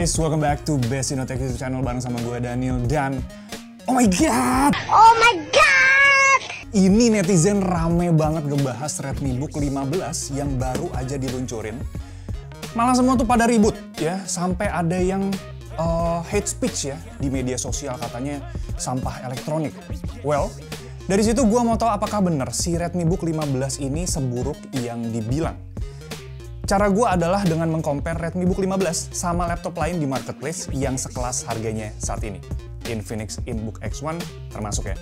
guys, welcome back to Best Inno Tech YouTube channel bareng sama gue Daniel dan oh my god! Ini netizen rame banget ngebahas Redmi Book 15 yang baru aja diluncurin. Malah semua tuh pada ribut ya, sampai ada yang hate speech ya di media sosial, katanya sampah elektronik. Well, dari situ gue mau tahu apakah bener si Redmi Book 15 ini seburuk yang dibilang. Cara gue adalah dengan mengcompare Redmi Book 15 sama laptop lain di marketplace yang sekelas harganya saat ini. Infinix InBook X1 termasuk ya.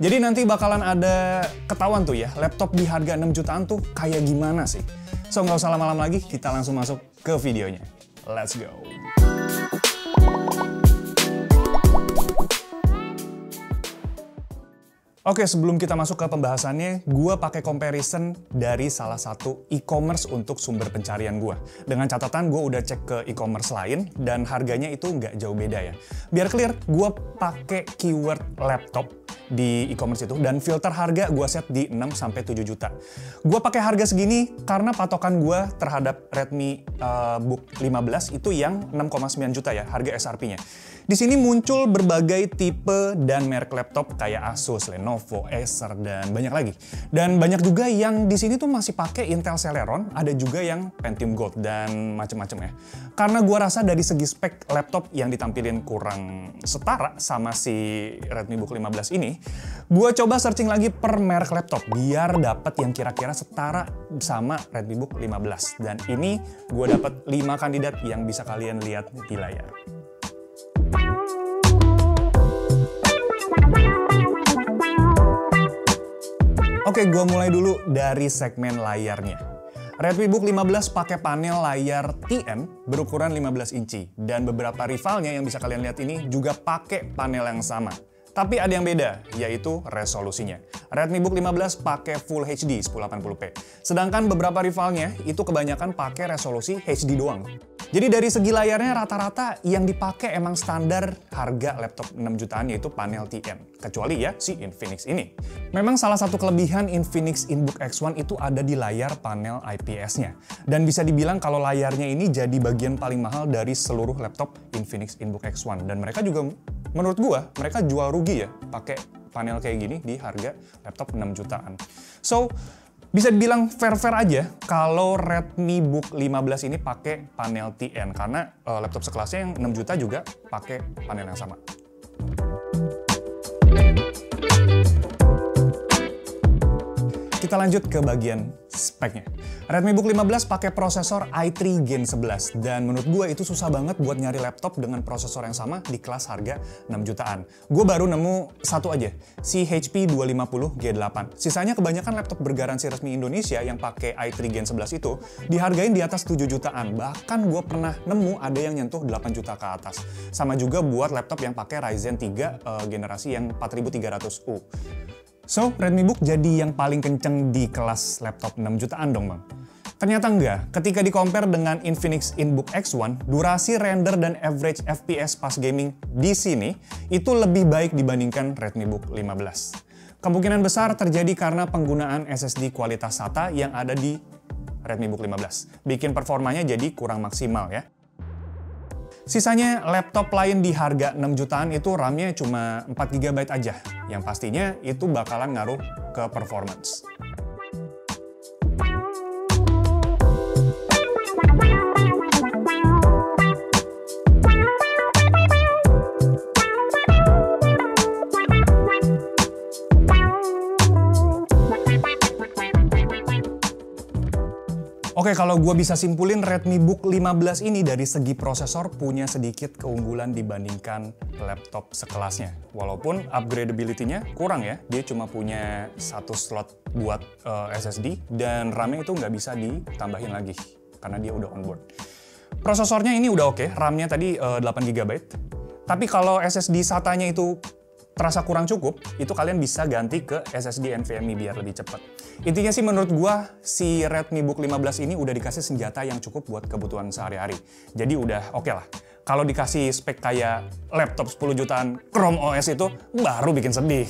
Jadi nanti bakalan ada ketahuan tuh ya, laptop di harga 6 jutaan tuh kayak gimana sih. So nggak usah lama-lama lagi, kita langsung masuk ke videonya. Let's go! Oke, sebelum kita masuk ke pembahasannya, gue pakai comparison dari salah satu e-commerce untuk sumber pencarian gue. Dengan catatan gue udah cek ke e-commerce lain dan harganya itu nggak jauh beda ya. Biar clear, gue pakai keyword laptop di e-commerce itu dan filter harga gue set di 6-7 juta. Gue pakai harga segini karena patokan gue terhadap Redmi Book 15 itu yang 6,9 juta ya, harga SRP-nya. Di sini muncul berbagai tipe dan merek laptop kayak Asus, Lenovo, Acer, dan banyak lagi. Dan banyak juga yang di sini tuh masih pakai Intel Celeron, ada juga yang Pentium Gold dan macam-macam ya. Karena gua rasa dari segi spek laptop yang ditampilin kurang setara sama si Redmi Book 15 ini, gua coba searching lagi per merek laptop biar dapat yang kira-kira setara sama Redmi Book 15. Dan ini gua dapat 5 kandidat yang bisa kalian lihat di layar. Oke, gue mulai dulu dari segmen layarnya. Redmi Book 15 pakai panel layar TN berukuran 15 inci. Dan beberapa rivalnya yang bisa kalian lihat ini juga pakai panel yang sama. Tapi ada yang beda, yaitu resolusinya. Redmi Book 15 pakai Full HD 1080p. Sedangkan beberapa rivalnya itu kebanyakan pakai resolusi HD doang. Jadi dari segi layarnya rata-rata yang dipakai emang standar harga laptop 6 jutaan yaitu panel TN. Kecuali ya si Infinix ini. Memang salah satu kelebihan Infinix InBook X1 itu ada di layar panel IPS-nya. Dan bisa dibilang kalau layarnya ini jadi bagian paling mahal dari seluruh laptop Infinix InBook X1. Dan mereka juga, menurut gua, mereka jual rugi ya pakai panel kayak gini di harga laptop 6 jutaan. So, bisa dibilang fair-fair aja kalau Redmi Book 15 ini pakai panel TN karena laptop sekelasnya yang 6 juta juga pakai panel yang sama. Kita lanjut ke bagian speknya. Redmi Book 15 pakai prosesor i3 Gen 11 dan menurut gue itu susah banget buat nyari laptop dengan prosesor yang sama di kelas harga 6 jutaan. Gue baru nemu satu aja, si HP 250 G8. Sisanya kebanyakan laptop bergaransi resmi Indonesia yang pakai i3 Gen 11 itu dihargain di atas 7 jutaan. Bahkan gue pernah nemu ada yang nyentuh 8 juta ke atas. Sama juga buat laptop yang pakai Ryzen 3 generasi yang 4300U. So, Redmi Book jadi yang paling kenceng di kelas laptop 6 jutaan dong bang. Ternyata enggak, ketika di-compare dengan Infinix InBook X1, durasi render dan average FPS pas gaming di sini itu lebih baik dibandingkan Redmi Book 15. Kemungkinan besar terjadi karena penggunaan SSD kualitas SATA yang ada di Redmi Book 15. Bikin performanya jadi kurang maksimal ya. Sisanya laptop lain di harga 6 jutaan itu RAM-nya cuma 4 GB aja, yang pastinya itu bakalan ngaruh ke performance. Oke, kalau gue bisa simpulin Redmi Book 15 ini dari segi prosesor punya sedikit keunggulan dibandingkan laptop sekelasnya. Walaupun upgradability-nya kurang ya, dia cuma punya satu slot buat SSD dan RAM-nya itu nggak bisa ditambahin lagi karena dia udah onboard. Prosesornya ini udah oke, RAM-nya tadi 8 GB. Tapi kalau SSD SATA-nya itu terasa kurang cukup, itu kalian bisa ganti ke SSD NVMe biar lebih cepat. Intinya sih menurut gua, si Redmi Book 15 ini udah dikasih senjata yang cukup buat kebutuhan sehari-hari. Jadi udah oke lah. Kalau dikasih spek kayak laptop 10 jutaan Chrome OS itu, baru bikin sedih.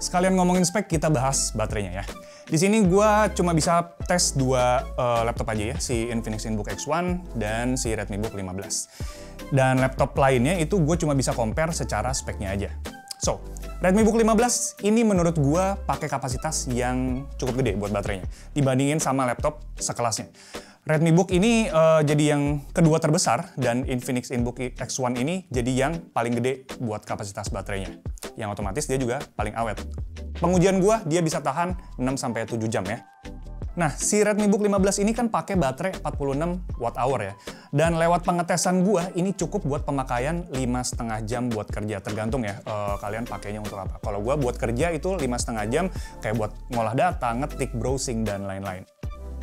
Sekalian ngomongin spek, kita bahas baterainya ya. Di sini gue cuma bisa tes dua laptop aja ya, si Infinix InBook X1 dan si Redmi Book 15. Dan laptop lainnya itu gue cuma bisa compare secara speknya aja. So, Redmi Book 15 ini menurut gue pakai kapasitas yang cukup gede buat baterainya dibandingin sama laptop sekelasnya. Redmi Book ini jadi yang kedua terbesar dan Infinix InBook X1 ini jadi yang paling gede buat kapasitas baterainya. Yang otomatis dia juga paling awet. Pengujian gua dia bisa tahan 6-7 jam ya. Nah, si Redmi Book 15 ini kan pakai baterai 46 Wh ya. Dan lewat pengetesan gua ini cukup buat pemakaian 5,5 jam buat kerja, tergantung ya kalian pakainya untuk apa. Kalau gua buat kerja itu 5,5 jam kayak buat ngolah data, ngetik, browsing dan lain-lain.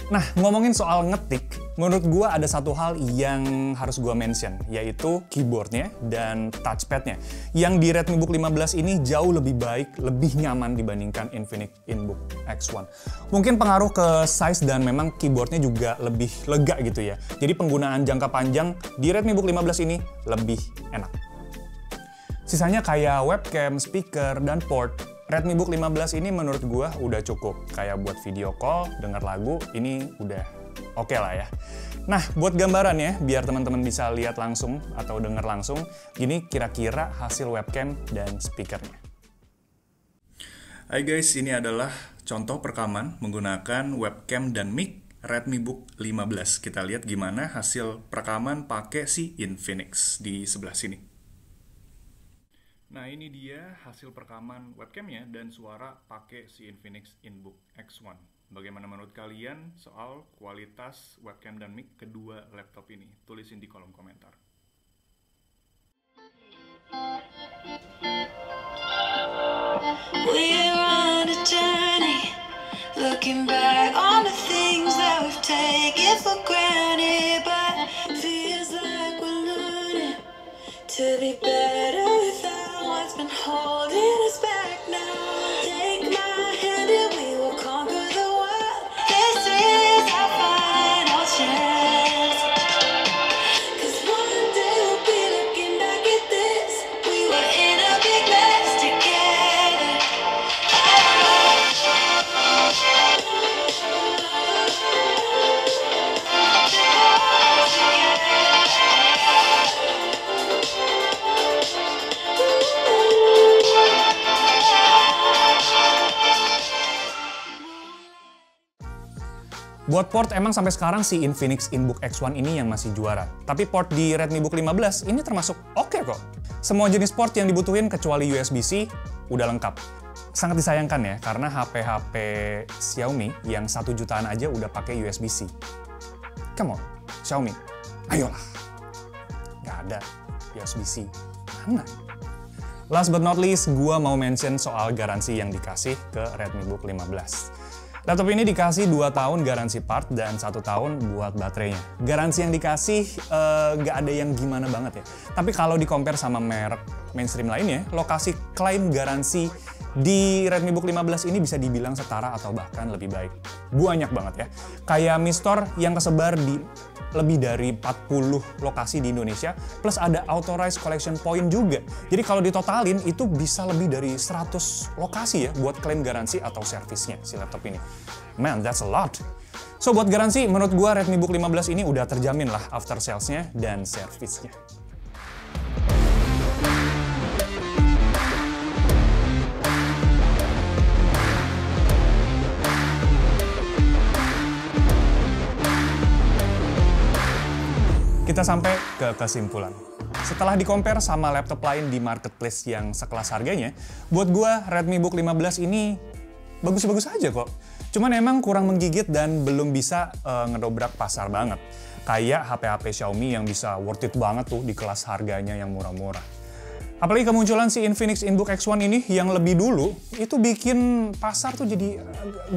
Nah, ngomongin soal ngetik, menurut gue ada satu hal yang harus gue mention, yaitu keyboardnya dan touchpadnya. Yang di Redmi Book 15 ini jauh lebih baik, lebih nyaman dibandingkan Infinix InBook X1. Mungkin pengaruh ke size dan memang keyboardnya juga lebih lega gitu ya. Jadi penggunaan jangka panjang di Redmi Book 15 ini lebih enak. Sisanya kayak webcam, speaker, dan port. Redmi Book 15 ini menurut gua udah cukup. Kayak buat video call, denger lagu, ini udah oke lah ya. Nah, buat gambarannya, biar teman-teman bisa lihat langsung atau denger langsung, gini kira-kira hasil webcam dan speakernya. Hai guys, ini adalah contoh perekaman menggunakan webcam dan mic Redmi Book 15. Kita lihat gimana hasil perekaman pakai si Infinix di sebelah sini. Nah, ini dia hasil perekaman webcamnya dan suara pakai si Infinix InBook X1. Bagaimana menurut kalian soal kualitas webcam dan mic kedua laptop ini? Tulisin di kolom komentar. We're on a journey, looking back on the things that we've taken for granted, but feels like we're learning to be better without what's been holding us back now. Take my hand and we will conquer the world. This is our final chance. 'Cause one day we'll be looking back at this. We were in a big mess together. Buat port emang sampai sekarang si Infinix InBook X1 ini yang masih juara. Tapi port di Redmi Book 15 ini termasuk oke kok. Semua jenis port yang dibutuhin kecuali USB-C udah lengkap. Sangat disayangkan ya, karena HP-HP Xiaomi yang 1 jutaan aja udah pakai USB-C. Come on, Xiaomi, ayolah. Nggak ada USB-C. Mana? Last but not least, gua mau mention soal garansi yang dikasih ke Redmi Book 15. Laptop ini dikasih 2 tahun garansi part dan 1 tahun buat baterainya. Garansi yang dikasih nggak ada yang gimana banget ya. Tapi kalau di-compare sama merek mainstream lainnya, lokasi klaim garansi di Redmi Book 15 ini bisa dibilang setara atau bahkan lebih baik. Banyak banget ya. Kayak Mi Store yang kesebar di lebih dari 40 lokasi di Indonesia, plus ada authorized collection point juga. Jadi kalau ditotalin itu bisa lebih dari 100 lokasi ya buat klaim garansi atau servisnya si laptop ini. Man, that's a lot. So buat garansi, menurut gua Redmi Book 15 ini udah terjamin lah after sales-nya dan servisnya. Kita sampai ke kesimpulan. Setelah di-compare sama laptop lain di marketplace yang sekelas harganya, buat gua Redmi Book 15 ini bagus-bagus aja kok. Cuman emang kurang menggigit dan belum bisa ngedobrak pasar banget. Kayak HP-HP Xiaomi yang bisa worth it banget tuh di kelas harganya yang murah-murah. Apalagi kemunculan si Infinix InBook X1 ini yang lebih dulu, itu bikin pasar tuh jadi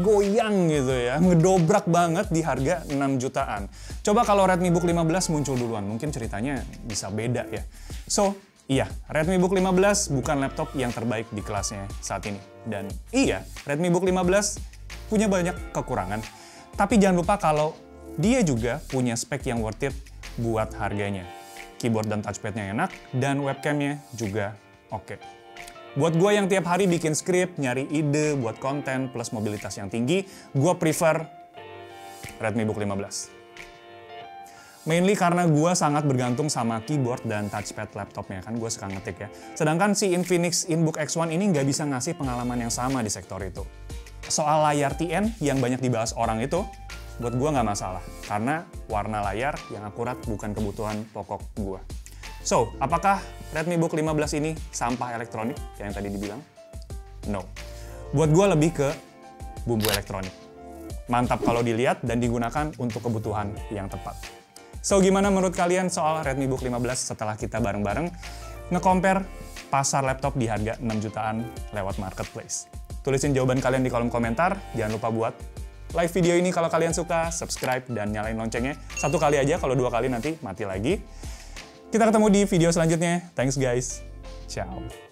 goyang gitu ya. Ngedobrak banget di harga 6 jutaan. Coba kalau Redmi Book 15 muncul duluan, mungkin ceritanya bisa beda ya. So, iya, Redmi Book 15 bukan laptop yang terbaik di kelasnya saat ini. Dan iya, Redmi Book 15 punya banyak kekurangan. Tapi jangan lupa kalau dia juga punya spek yang worth it buat harganya. Keyboard dan touchpadnya enak, dan webcamnya juga oke. Buat gue yang tiap hari bikin skrip, nyari ide buat konten plus mobilitas yang tinggi, gue prefer Redmi Book 15. Mainly karena gue sangat bergantung sama keyboard dan touchpad laptopnya, kan gue suka ngetik ya. Sedangkan si Infinix InBook X1 ini nggak bisa ngasih pengalaman yang sama di sektor itu. Soal layar TN yang banyak dibahas orang itu, buat gue nggak masalah, karena warna layar yang akurat bukan kebutuhan pokok gue. So, apakah Redmi Book 15 ini sampah elektronik yang tadi dibilang? No. Buat gue lebih ke bumbu elektronik. Mantap kalau dilihat dan digunakan untuk kebutuhan yang tepat. So, gimana menurut kalian soal Redmi Book 15 setelah kita bareng-bareng nge-compare pasar laptop di harga 6 jutaan lewat marketplace? Tulisin jawaban kalian di kolom komentar. Jangan lupa buat like video ini kalau kalian suka, subscribe, dan nyalain loncengnya. 1 kali aja, kalau 2 kali nanti mati lagi. Kita ketemu di video selanjutnya. Thanks guys. Ciao.